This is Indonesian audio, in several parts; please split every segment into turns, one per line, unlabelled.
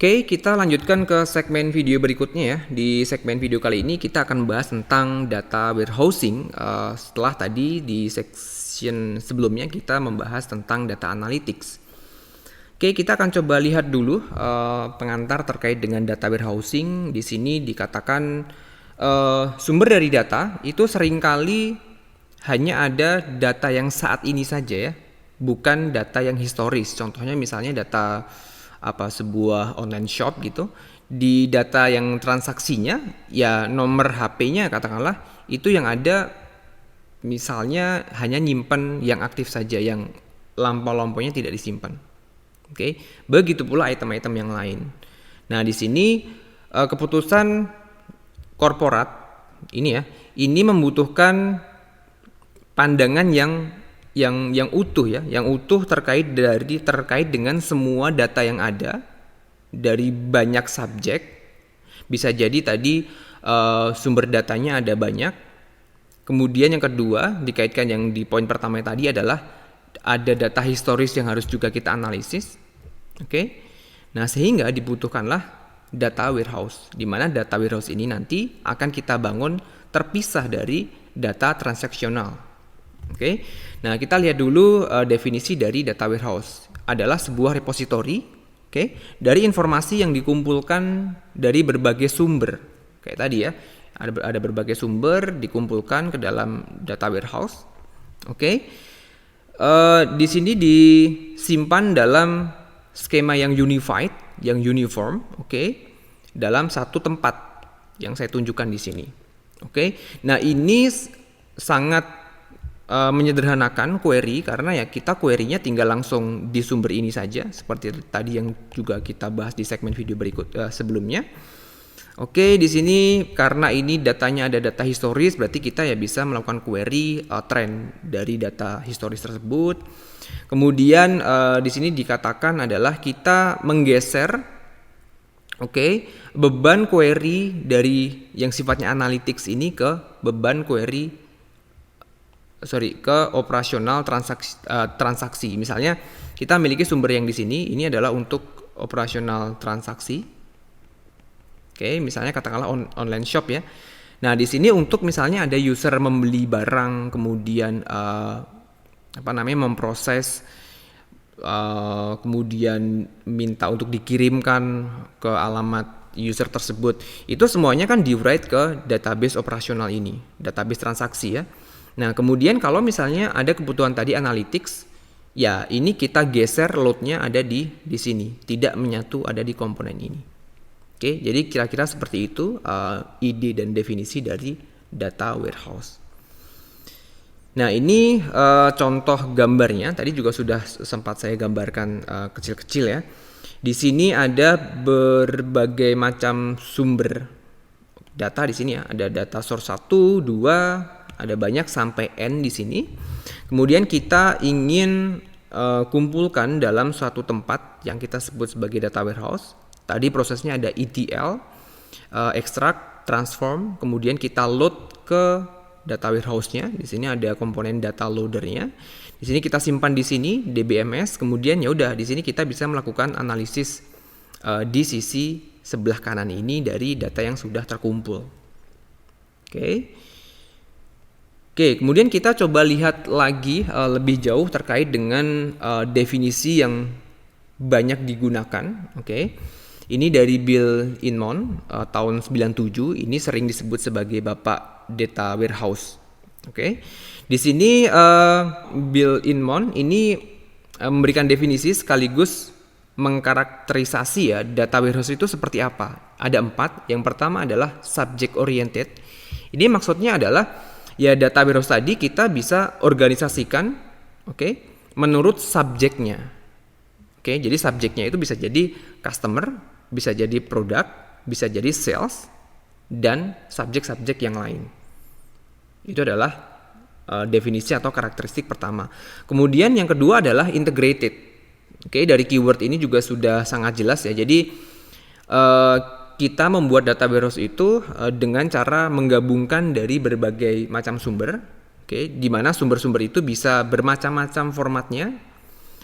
Oke, kita lanjutkan ke segmen video berikutnya ya. Di segmen video kali ini kita akan membahas tentang data warehousing. Setelah tadi di section sebelumnya kita membahas tentang data analytics. Oke, kita akan coba lihat dulu pengantar terkait dengan data warehousing. Di sini dikatakan sumber dari data itu seringkali hanya ada data yang saat ini saja ya, bukan data yang historis. Contohnya misalnya data sebuah online shop gitu, di data yang transaksinya ya nomor HP-nya katakanlah itu yang ada misalnya hanya nyimpen yang aktif saja, yang lampau-lampaunya tidak disimpan. Oke, begitu pula item-item yang lain. Nah, di sini keputusan korporat ini ya, ini membutuhkan pandangan yang utuh ya, yang utuh terkait dengan semua data yang ada dari banyak subjek. Bisa jadi tadi sumber datanya ada banyak. Kemudian yang kedua dikaitkan yang di poin pertama tadi adalah ada data historis yang harus juga kita analisis. Oke. Nah, sehingga dibutuhkanlah data warehouse, di mana data warehouse ini nanti akan kita bangun terpisah dari data transaksional. Oke. Nah, kita lihat dulu definisi dari data warehouse. Adalah sebuah repository, dari informasi yang dikumpulkan dari berbagai sumber. Kayak tadi ya, ada berbagai sumber dikumpulkan ke dalam data warehouse. Di sini disimpan dalam skema yang unified, yang uniform, dalam satu tempat yang saya tunjukkan di sini. Nah, ini sangat menyederhanakan query karena ya kita query-nya tinggal langsung di sumber ini saja seperti tadi yang juga kita bahas di segmen video berikut sebelumnya. Di sini karena ini datanya ada data historis, berarti kita ya bisa melakukan query trend dari data historis tersebut. Kemudian di sini dikatakan adalah kita menggeser beban query dari yang sifatnya analytics ini ke beban query ke operasional transaksi. Misalnya kita memiliki sumber yang di sini, ini adalah untuk operasional transaksi. Misalnya katakanlah online shop ya. Nah, di sini untuk misalnya ada user membeli barang, kemudian memproses, kemudian minta untuk dikirimkan ke alamat user tersebut. Itu semuanya kan di-write ke database operasional ini, database transaksi ya. Nah, kemudian kalau misalnya ada kebutuhan tadi analytics, ya ini kita geser load-nya ada di sini, tidak menyatu ada di komponen ini. Jadi kira-kira seperti itu ide dan definisi dari data warehouse. Nah, ini contoh gambarnya, tadi juga sudah sempat saya gambarkan kecil-kecil ya. Di sini ada berbagai macam sumber data di sini ya, ada data source 1, 2, ada banyak sampai N di sini. Kemudian kita ingin kumpulkan dalam suatu tempat yang kita sebut sebagai data warehouse. Tadi prosesnya ada ETL, extract, transform, kemudian kita load ke data warehouse-nya. Di sini ada komponen data loader-nya. Di sini kita simpan di sini DBMS, kemudian ya udah di sini kita bisa melakukan analisis di sisi sebelah kanan ini dari data yang sudah terkumpul. Kemudian kita coba lihat lagi lebih jauh terkait dengan definisi yang banyak digunakan. Ini dari Bill Inmon tahun 97. Ini sering disebut sebagai bapak data warehouse. Di sini Bill Inmon ini memberikan definisi sekaligus mengkarakterisasi ya data warehouse itu seperti apa. Ada 4. Yang pertama adalah subject oriented. Ini maksudnya adalah ya data warehouse tadi kita bisa organisasikan menurut subjeknya. Jadi subjeknya itu bisa jadi customer, bisa jadi produk, bisa jadi sales, dan subjek-subjek yang lain. Itu adalah definisi atau karakteristik pertama. Kemudian yang kedua adalah integrated. Dari keyword ini juga sudah sangat jelas ya. Jadi kita membuat data warehouse itu dengan cara menggabungkan dari berbagai macam sumber, di mana sumber-sumber itu bisa bermacam-macam formatnya,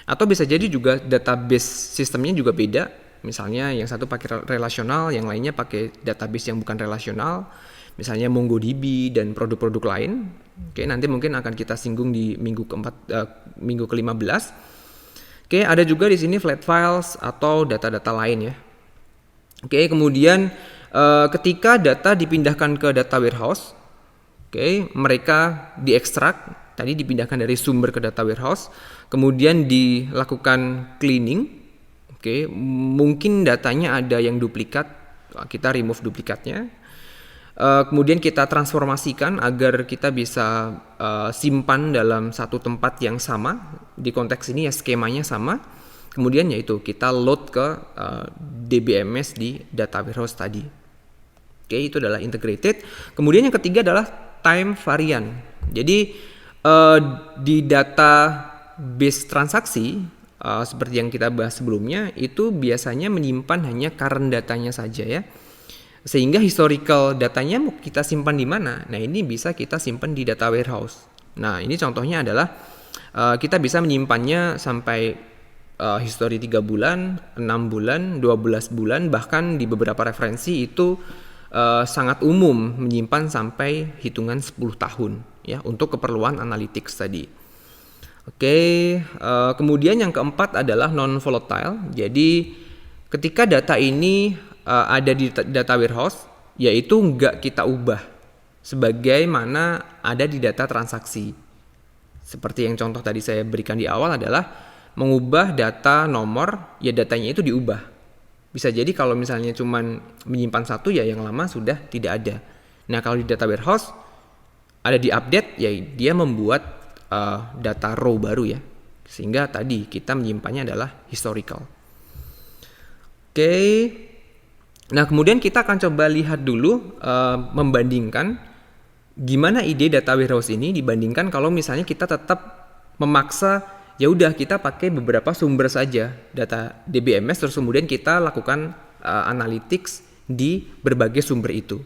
atau bisa jadi juga database sistemnya juga beda. Misalnya yang satu pakai relasional, yang lainnya pakai database yang bukan relasional, misalnya MongoDB dan produk-produk lain. Oke, nanti mungkin akan kita singgung di minggu ke-15. Oke, ada juga di sini flat files atau data-data lain ya. Oke, kemudian ketika data dipindahkan ke data warehouse, oke, mereka diekstrak, tadi dipindahkan dari sumber ke data warehouse, kemudian dilakukan cleaning. Oke, mungkin datanya ada yang duplikat, kita remove duplikatnya. Kemudian kita transformasikan agar kita bisa simpan dalam satu tempat yang sama. Di konteks ini ya skemanya sama. Kemudian yaitu kita load ke DBMS di data warehouse tadi. Oke, itu adalah integrated. Kemudian yang ketiga adalah time variant. Jadi di database transaksi seperti yang kita bahas sebelumnya, itu biasanya menyimpan hanya current datanya saja ya. Sehingga historical datanya mau kita simpan di mana? Nah, ini bisa kita simpan di data warehouse. Nah, ini contohnya adalah kita bisa menyimpannya sampai history 3 bulan, 6 bulan, 12 bulan, bahkan di beberapa referensi itu sangat umum menyimpan sampai hitungan 10 tahun ya untuk keperluan analytics tadi. Oke, kemudian yang keempat adalah non volatile. Jadi ketika data ini ada di data warehouse, yaitu nggak kita ubah sebagaimana ada di data transaksi. Seperti yang contoh tadi saya berikan di awal adalah mengubah data nomor, ya datanya itu diubah. Bisa jadi kalau misalnya cuman menyimpan satu, ya yang lama sudah tidak ada. Nah, kalau di data warehouse ada di update, ya dia membuat data row baru ya. Sehingga tadi kita menyimpannya adalah historical. Oke. Nah, kemudian kita akan coba lihat dulu membandingkan gimana ide data warehouse ini dibandingkan kalau misalnya kita tetap memaksa ya udah kita pakai beberapa sumber saja data DBMS terus kemudian kita lakukan analytics di berbagai sumber itu.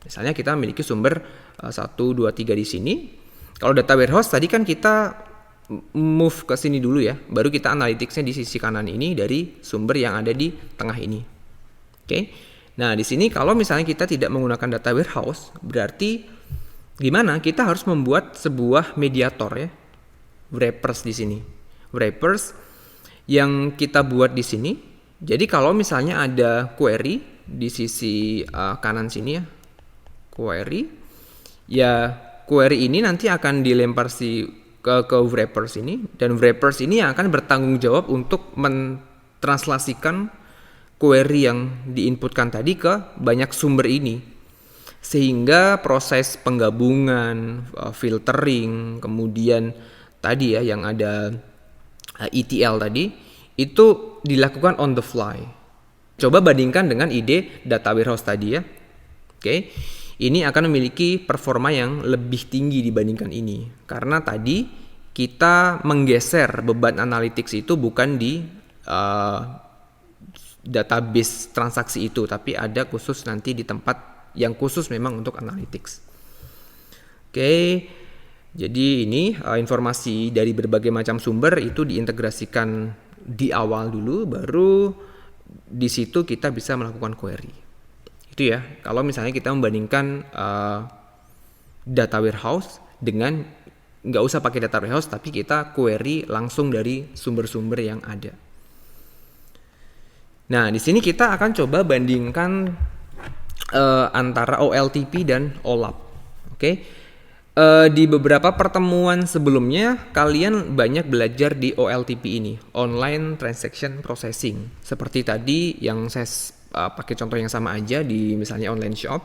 Misalnya kita memiliki sumber 1, 2, 3 di sini. Kalau data warehouse tadi kan kita move ke sini dulu ya, baru kita analyticsnya di sisi kanan ini dari sumber yang ada di tengah ini. Oke. Nah, di sini kalau misalnya kita tidak menggunakan data warehouse, berarti gimana? Kita harus membuat sebuah mediator ya. Wrappers di sini. Wrappers yang kita buat di sini. Jadi kalau misalnya ada query di sisi kanan sini ya. Query. Ya, query ini nanti akan dilempar ke wrappers ini, dan wrappers ini yang akan bertanggung jawab untuk mentranslasikan query yang diinputkan tadi ke banyak sumber ini, sehingga proses penggabungan, filtering, kemudian tadi ya yang ada ETL tadi itu dilakukan on the fly. Coba bandingkan dengan ide data warehouse tadi ya. Oke. Ini akan memiliki performa yang lebih tinggi dibandingkan ini, karena tadi kita menggeser beban analytics itu bukan di database transaksi itu, tapi ada khusus nanti di tempat yang khusus memang untuk analytics. Oke, jadi ini informasi dari berbagai macam sumber itu diintegrasikan di awal dulu, baru di situ kita bisa melakukan query. Itu ya, kalau misalnya kita membandingkan data warehouse dengan nggak usah pakai data warehouse, tapi kita query langsung dari sumber-sumber yang ada. Nah, di sini kita akan coba bandingkan antara OLTP dan OLAP. Oke. Di beberapa pertemuan sebelumnya kalian banyak belajar di OLTP ini, Online Transaction Processing. Seperti tadi yang saya pakai contoh yang sama aja di misalnya online shop.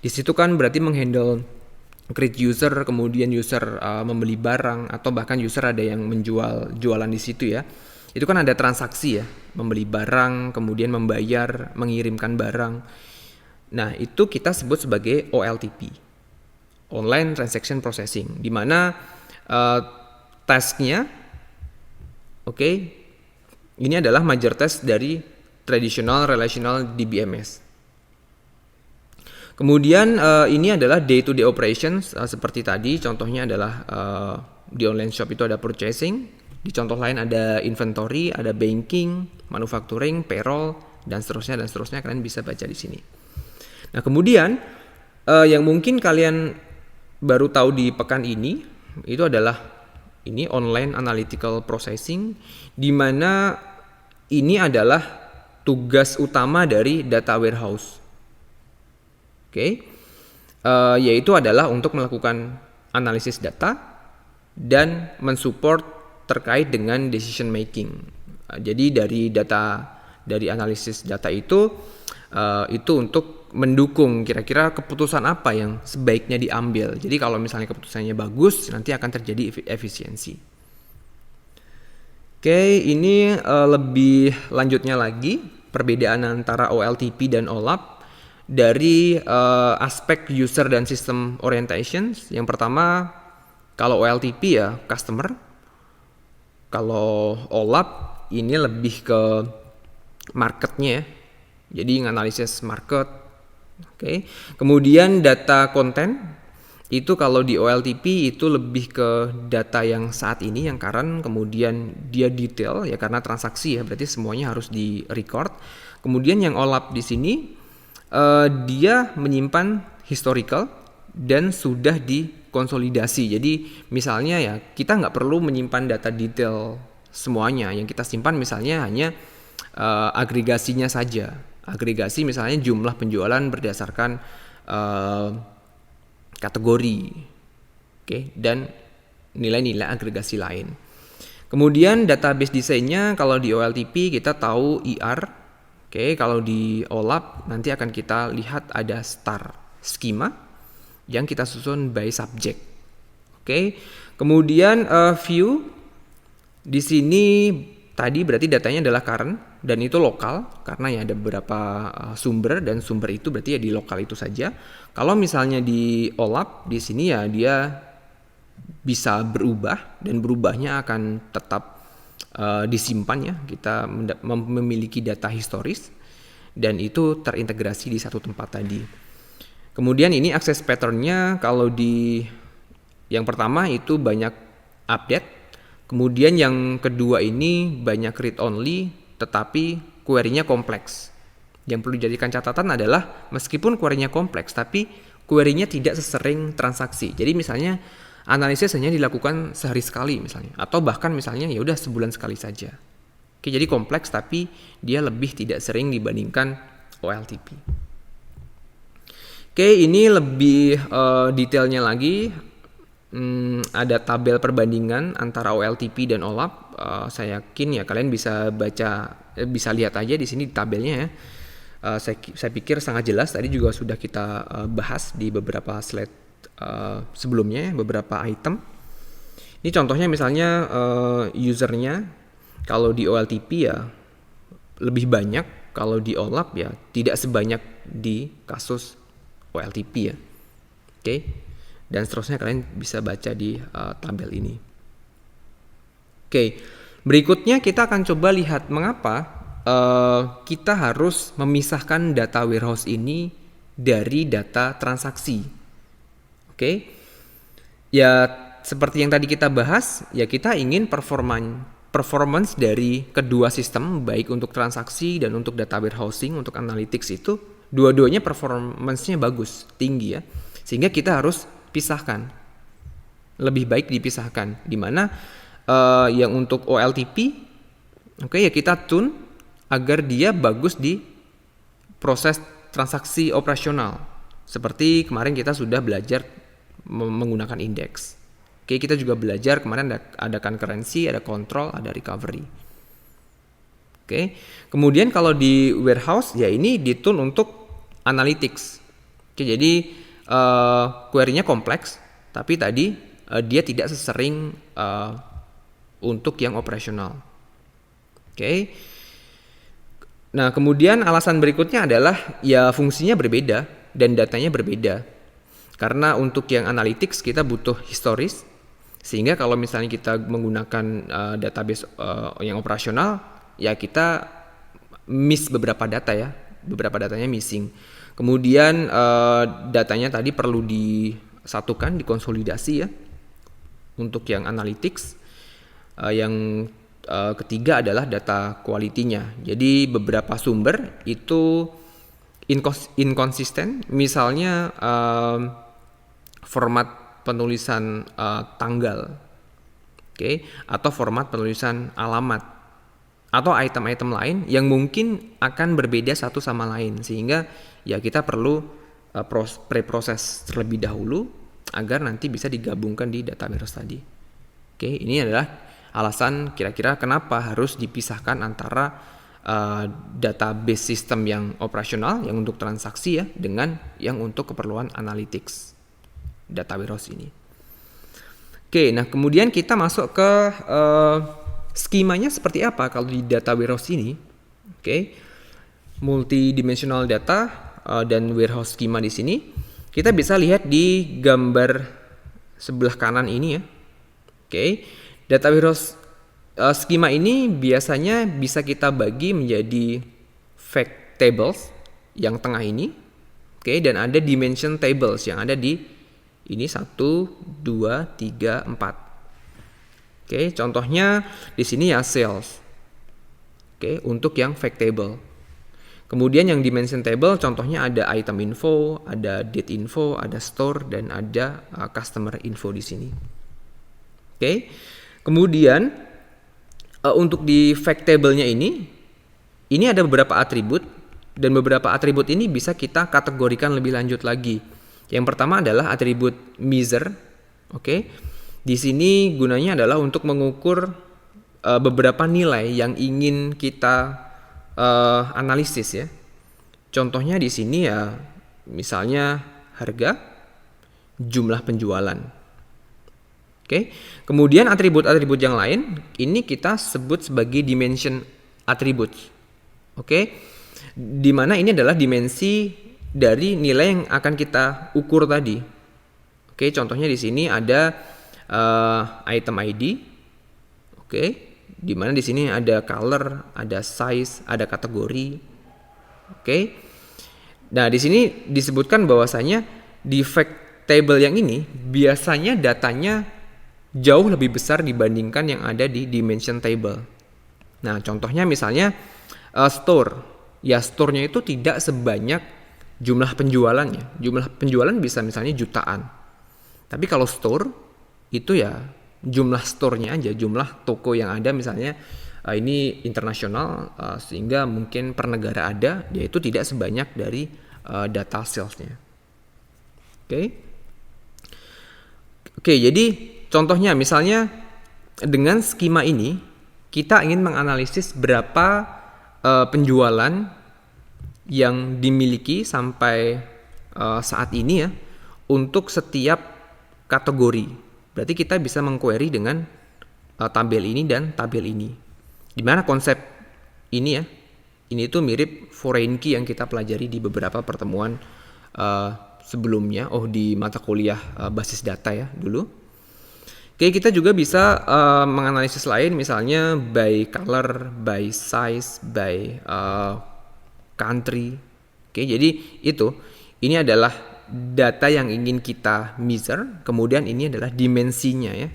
Di situ kan berarti menghandle create user, kemudian user membeli barang, atau bahkan user ada yang jualan di situ ya. Itu kan ada transaksi ya, membeli barang, kemudian membayar, mengirimkan barang. Nah, itu kita sebut sebagai OLTP, Online Transaction Processing, di mana tasknya, oke, ini adalah major task dari traditional relational DBMS. Kemudian ini adalah day-to-day operations seperti tadi, contohnya adalah di online shop itu ada purchasing, Di contoh lain ada inventory, ada banking, manufacturing, payroll, dan seterusnya kalian bisa baca di sini. Nah, kemudian yang mungkin kalian baru tahu di pekan ini itu adalah ini online analytical processing, di mana ini adalah tugas utama dari data warehouse. Yaitu adalah untuk melakukan analisis data dan mensupport terkait dengan decision making. Jadi dari analisis data itu untuk mendukung kira-kira keputusan apa yang sebaiknya diambil. Jadi kalau misalnya keputusannya bagus, nanti akan terjadi efisiensi. Ini lebih lanjutnya lagi perbedaan antara OLTP dan OLAP dari aspek user dan system orientation. Yang pertama, kalau OLTP ya customer. Kalau OLAP ini lebih ke marketnya ya. Jadi nganalisis market. Kemudian data konten itu kalau di OLTP itu lebih ke data yang saat ini yang current, kemudian dia detail ya karena transaksi ya, berarti semuanya harus di record. Kemudian yang OLAP di sini dia menyimpan historical dan sudah dikonsolidasi. Jadi misalnya ya kita nggak perlu menyimpan data detail semuanya. Yang kita simpan misalnya hanya agregasinya saja. Agregasi misalnya jumlah penjualan berdasarkan kategori, dan nilai-nilai agregasi lain. Kemudian database desainnya kalau di OLTP kita tahu ER. Kalau di OLAP nanti akan kita lihat ada star schema yang kita susun by subject. Kemudian view di sini tadi berarti datanya adalah current dan itu lokal karena ya ada beberapa sumber dan sumber itu berarti ya di lokal itu saja. Kalau misalnya di OLAP di sini ya dia bisa berubah dan berubahnya akan tetap disimpan ya. Kita memiliki data historis dan itu terintegrasi di satu tempat tadi. Kemudian ini akses patternnya kalau di yang pertama itu banyak update, kemudian yang kedua ini banyak read only tetapi query-nya kompleks. Yang perlu dijadikan catatan adalah meskipun query-nya kompleks tapi query-nya tidak sesering transaksi. Jadi misalnya analisis hanya dilakukan sehari sekali misalnya atau bahkan misalnya ya udah sebulan sekali saja. Jadi kompleks tapi dia lebih tidak sering dibandingkan OLTP. Ini lebih detailnya lagi. Ada tabel perbandingan antara OLTP dan OLAP. Saya yakin ya kalian bisa baca, bisa lihat aja di sini di tabelnya ya. Saya pikir sangat jelas. Tadi juga sudah kita bahas di beberapa slide sebelumnya, beberapa item. Ini contohnya misalnya usernya kalau di OLTP ya lebih banyak, kalau di OLAP ya tidak sebanyak di kasus OLTP ya. Dan seterusnya kalian bisa baca di tabel ini. Berikutnya kita akan coba lihat mengapa kita harus memisahkan data warehouse ini dari data transaksi. Ya seperti yang tadi kita bahas, ya kita ingin performance dari kedua sistem baik untuk transaksi dan untuk data warehousing, untuk analytics itu dua-duanya performance-nya bagus, tinggi ya. Sehingga kita harus pisahkan. Lebih baik dipisahkan. Di mana yang untuk OLTP ya kita tune agar dia bagus di proses transaksi operasional. Seperti kemarin kita sudah belajar menggunakan indeks. Kita juga belajar kemarin ada concurrency, ada control, ada recovery. Kemudian kalau di warehouse ya ini ditune untuk analytics. Jadi query-nya kompleks, tapi tadi dia tidak sesering untuk yang operasional. Nah, kemudian alasan berikutnya adalah ya fungsinya berbeda dan datanya berbeda. Karena untuk yang analytics kita butuh historis, sehingga kalau misalnya kita menggunakan database yang operasional, ya kita miss beberapa data ya, beberapa datanya missing. Kemudian datanya tadi perlu disatukan, dikonsolidasi ya untuk yang analytics. Yang ketiga adalah data quality-nya. Jadi beberapa sumber itu inkonsisten, misalnya format penulisan tanggal, atau format penulisan alamat, atau item-item lain yang mungkin akan berbeda satu sama lain, sehingga ya kita perlu preproses terlebih dahulu agar nanti bisa digabungkan di data warehouse tadi. Ini adalah alasan kira-kira kenapa harus dipisahkan antara database sistem yang operasional, yang untuk transaksi ya, dengan yang untuk keperluan analytics data warehouse ini. Nah kemudian kita masuk ke skemanya seperti apa kalau di data warehouse ini. Multidimensional data dan warehouse schema di sini kita bisa lihat di gambar sebelah kanan ini ya. Data warehouse schema ini biasanya bisa kita bagi menjadi fact tables yang tengah ini, dan ada dimension tables yang ada di ini 1, 2, 3, 4. Contohnya di sini ya sales. Untuk yang fact table. Kemudian yang dimension table contohnya ada item info, ada date info, ada store, dan ada customer info di sini. Kemudian untuk di fact table-nya ini ada beberapa atribut, dan beberapa atribut ini bisa kita kategorikan lebih lanjut lagi. Yang pertama adalah atribut measure. Di sini gunanya adalah untuk mengukur beberapa nilai yang ingin kita analisis ya. Contohnya di sini ya misalnya harga, jumlah penjualan. Kemudian atribut-atribut yang lain ini kita sebut sebagai dimension attributes. Di mana ini adalah dimensi dari nilai yang akan kita ukur tadi. Contohnya di sini ada item ID, di mana di sini ada color, ada size, ada kategori. Nah di sini disebutkan bahwasanya di fact table yang ini biasanya datanya jauh lebih besar dibandingkan yang ada di dimension table. Nah contohnya misalnya store, ya store-nya itu tidak sebanyak jumlah penjualannya. Jumlah penjualan bisa misalnya jutaan, tapi kalau store itu ya jumlah store-nya aja, jumlah toko yang ada misalnya ini internasional, sehingga mungkin per negara ada, yaitu tidak sebanyak dari data sales-nya. Jadi contohnya misalnya dengan skema ini kita ingin menganalisis berapa penjualan yang dimiliki sampai saat ini ya untuk setiap kategori. Berarti kita bisa mengquery dengan tabel ini dan tabel ini. Dimana konsep ini ya, ini tuh mirip foreign key yang kita pelajari di beberapa pertemuan sebelumnya, di mata kuliah basis data ya dulu. Kita juga bisa menganalisis lain, misalnya by color, by size, by country. Jadi ini adalah data yang ingin kita measure, kemudian ini adalah dimensinya ya.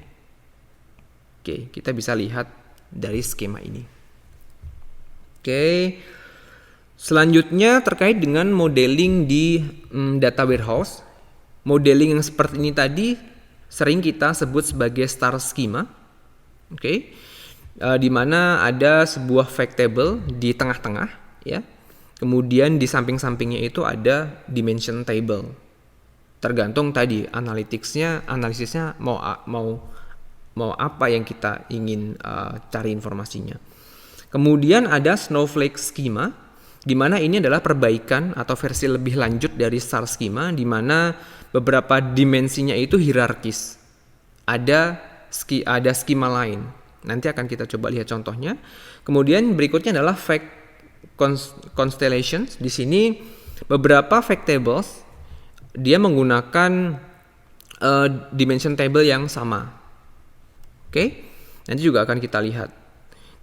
Kita bisa lihat dari skema ini. Selanjutnya terkait dengan modeling di data warehouse. Modeling yang seperti ini tadi sering kita sebut sebagai star schema. Di mana ada sebuah fact table di tengah-tengah ya. Kemudian di samping-sampingnya itu ada dimension table. Tergantung tadi analisisnya mau apa yang kita ingin cari informasinya. Kemudian ada snowflake schema, di mana ini adalah perbaikan atau versi lebih lanjut dari star schema, di mana beberapa dimensinya itu hierarkis. Ada skema lain. Nanti akan kita coba lihat contohnya. Kemudian berikutnya adalah fact constellations. Di sini beberapa fact tables dia menggunakan dimension table yang sama. Nanti juga akan kita lihat.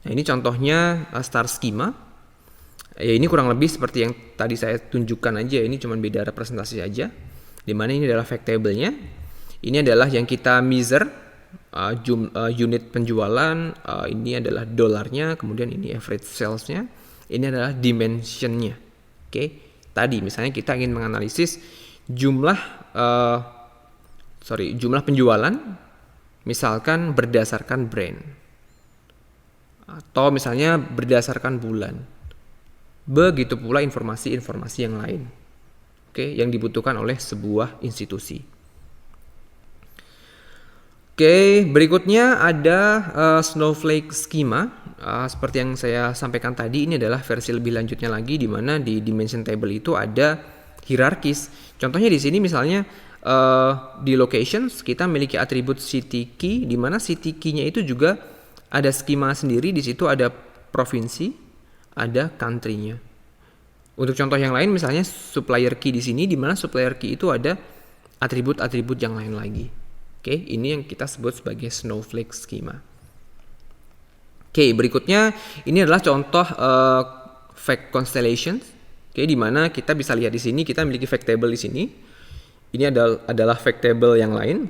Nah, ini contohnya star schema. Ya ini kurang lebih seperti yang tadi saya tunjukkan aja. Ini cuma beda representasi aja. Di mana ini adalah fact table-nya. Ini adalah yang kita measure unit penjualan, ini adalah dolarnya, kemudian ini average salesnya, ini adalah dimensionnya. Oke, tadi misalnya kita ingin menganalisis jumlah penjualan, misalkan berdasarkan brand, atau misalnya berdasarkan bulan. Begitu pula informasi-informasi yang lain, yang dibutuhkan oleh sebuah institusi. Berikutnya ada Snowflake Schema. Seperti yang saya sampaikan tadi, ini adalah versi lebih lanjutnya lagi, di mana di dimension table itu ada hierarkis. Contohnya di sini misalnya di locations kita memiliki atribut city key, di mana city key-nya itu juga ada skema sendiri. Di situ ada provinsi, ada country-nya. Untuk contoh yang lain misalnya supplier key di sini, di mana supplier key itu ada atribut-atribut yang lain lagi. Ini yang kita sebut sebagai Snowflake Schema. Berikutnya ini adalah contoh fact constellations. Di mana kita bisa lihat di sini kita memiliki fact table di sini. Ini adalah fact table yang lain,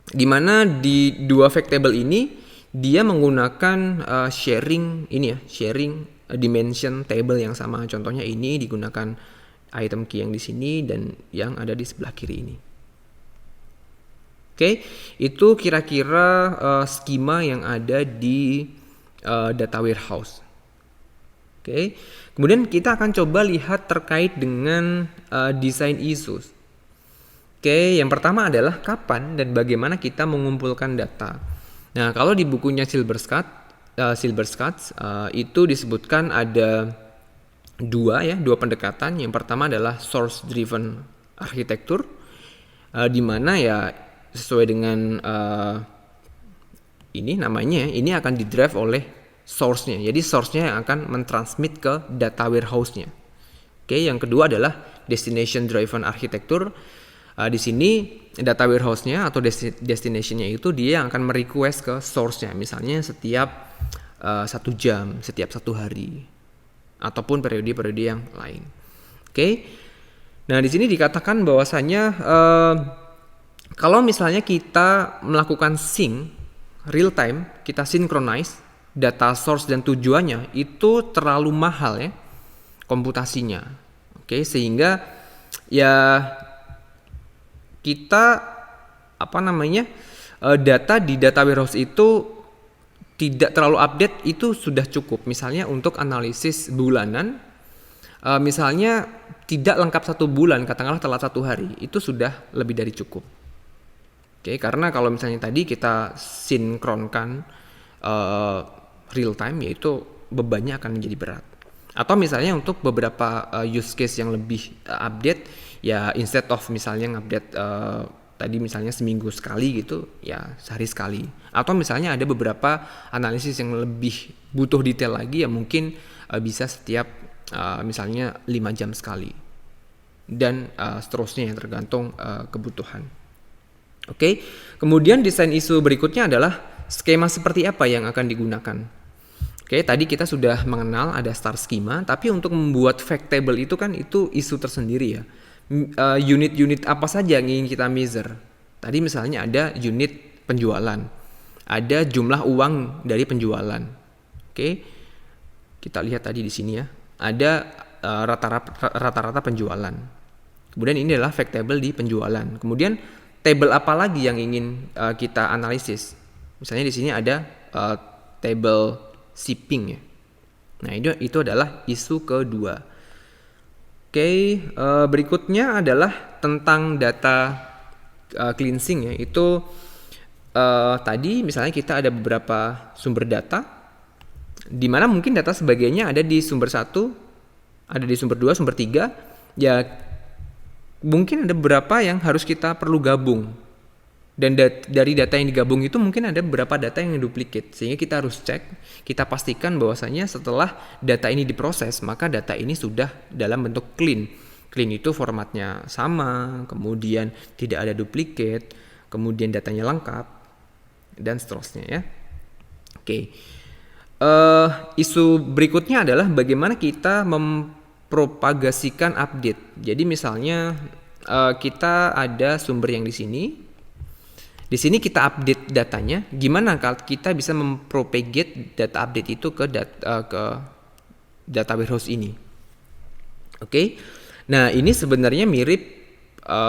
di mana di dua fact table ini dia menggunakan sharing dimension table yang sama. Contohnya ini digunakan item key yang di sini dan yang ada di sebelah kiri ini. Itu kira-kira skema yang ada di data warehouse. Kemudian kita akan coba lihat terkait dengan design issues. Yang pertama adalah kapan dan bagaimana kita mengumpulkan data. Nah, kalau di bukunya Silberschatz itu disebutkan ada dua pendekatan. Yang pertama adalah source driven architecture, di mana ya sesuai dengan ini namanya, ini akan di-drive oleh source-nya. Jadi source-nya yang akan mentransmit ke data warehouse-nya. Yang kedua adalah destination driven architecture. Di sini data warehouse-nya atau destination-nya itu dia yang akan merequest ke source-nya. Misalnya setiap 1 jam, setiap 1 hari, ataupun periode-periode yang lain. Nah, di sini dikatakan bahwasanya kalau misalnya kita melakukan sync real time, kita synchronize data source dan tujuannya, itu terlalu mahal ya komputasinya. Sehingga ya kita data di data warehouse itu tidak terlalu update, itu sudah cukup. Misalnya untuk analisis bulanan, misalnya tidak lengkap 1 bulan, katakanlah telat 1 hari, itu sudah lebih dari cukup. Karena kalau misalnya tadi kita sinkronkan real time, yaitu bebannya akan menjadi berat. Atau misalnya untuk beberapa use case yang lebih update, ya instead of misalnya ngupdate tadi misalnya seminggu sekali gitu, ya sehari sekali. Atau misalnya ada beberapa analisis yang lebih butuh detail lagi, ya mungkin bisa setiap misalnya 5 jam sekali. Dan seterusnya yang tergantung kebutuhan. Kemudian desain isu berikutnya adalah skema seperti apa yang akan digunakan. Tadi kita sudah mengenal ada star schema, tapi untuk membuat fact table itu kan itu isu tersendiri ya. Unit-unit apa saja yang ingin kita measure. Tadi misalnya ada unit penjualan, ada jumlah uang dari penjualan. Kita lihat tadi di sini ya, ada rata-rata penjualan. Kemudian ini adalah fact table di penjualan. Kemudian table apa lagi yang ingin kita analisis? Misalnya di sini ada table shipping ya. Nah, itu adalah isu kedua. Berikutnya adalah tentang data cleansing ya. Itu tadi misalnya kita ada beberapa sumber data, di mana mungkin data sebagiannya ada di sumber 1, ada di sumber 2, sumber 3. Ya mungkin ada beberapa yang harus kita perlu gabung. Dan dari data yang digabung itu mungkin ada beberapa data yang duplicate, sehingga kita harus cek, kita pastikan bahwasanya setelah data ini diproses, maka data ini sudah dalam bentuk clean. Clean itu formatnya sama, kemudian tidak ada duplicate, kemudian datanya lengkap, dan seterusnya ya. Isu berikutnya adalah bagaimana kita mempropagasikan update. Jadi misalnya kita ada sumber yang di sini. Di sini kita update datanya. Gimana kalau kita bisa mempropagate data update itu ke data warehouse ini? Oke. Nah, ini sebenarnya mirip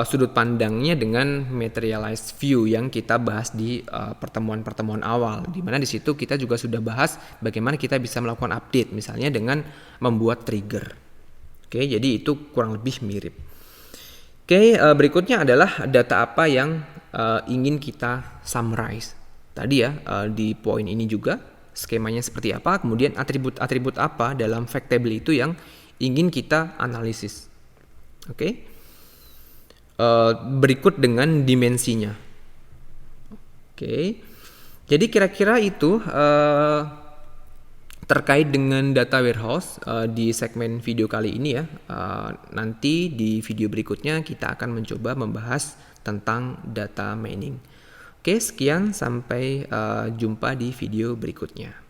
sudut pandangnya dengan materialized view yang kita bahas di pertemuan-pertemuan awal, di mana di situ kita juga sudah bahas bagaimana kita bisa melakukan update, misalnya dengan membuat trigger. Oke, jadi itu kurang lebih mirip. Oke, berikutnya adalah data apa yang ingin kita summarize. Tadi ya, di poin ini juga skemanya seperti apa, kemudian atribut-atribut apa dalam fact table itu yang ingin kita analisis. Oke. Berikut dengan dimensinya. Oke. Jadi kira-kira itu terkait dengan data warehouse di segmen video kali ini ya. Nanti di video berikutnya kita akan mencoba membahas tentang data mining. Oke, sekian, sampai jumpa di video berikutnya.